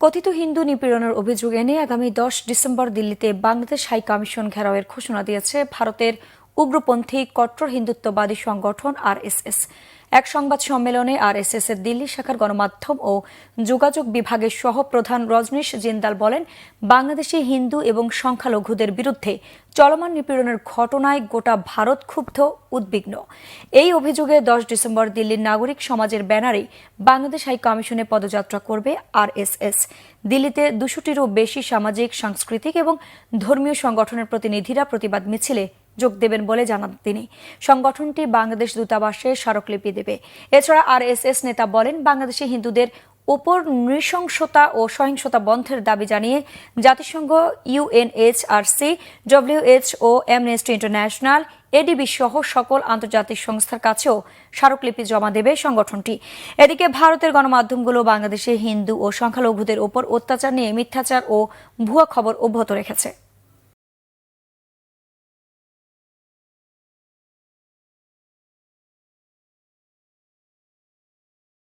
কথিত হিন্দু নিপীড়নের অভিযোগ এনে আগামী 10 ডিসেম্বর দিল্লিতে বাংলাদেশ হাই কমিশন ঘেরাওয়ের ঘোষণা দিয়েছে ভারতের উগ্রপন্থী কট্টর হিন্দুত্ববাদী সংগঠন আরএসএস। এক সংবাদ সম্মেলনে আরএসএস এর দিল্লি শাখার গণমাধ্যম ও যোগাযোগ বিভাগের সহপ্রধান রজনীশ জিন্দাল বলেন, বাংলাদেশি হিন্দু এবং সংখ্যালঘুদের বিরুদ্ধে চলমান নিপীড়নের ঘটনায় গোটা ভারত ক্ষুব্ধ, উদ্বিগ্ন। এই অভিযোগে 10 ডিসেম্বর দিল্লির নাগরিক সমাজের ব্যানারে বাংলাদেশ হাই কমিশনে পদযাত্রা করবে আরএসএস। দিল্লিতে 200টিরও বেশি সামাজিক, সাংস্কৃতিক এবং ধর্মীয় সংগঠনের প্রতিনিধিরা প্রতিবাদ মিছিলে যোগ দেবেন বলে জানান তিনি। সংগঠনটি বাংলাদেশ দূতাবাসে স্মারকলিপি দেবে। এছাড়া আরএসএস নেতা বলেন, বাংলাদেশি হিন্দুদের ওপর নৃশংসতা ও সহিংসতা বন্ধের দাবি জানিয়ে জাতিসংঘ, UNHRC, WHO, amnesty international, ADB সহ সকল আন্তর্জাতিক সংস্থার কাছেও স্মারকলিপি জমা দেবে সংগঠনটি। এদিকে ভারতের গণমাধ্যমগুলো বাংলাদেশে হিন্দু ও সংখ্যালঘুদের ওপর অত্যাচার নিয়ে মিথ্যাচার ও ভুয়া খবর অব্যাহত রেখেছে।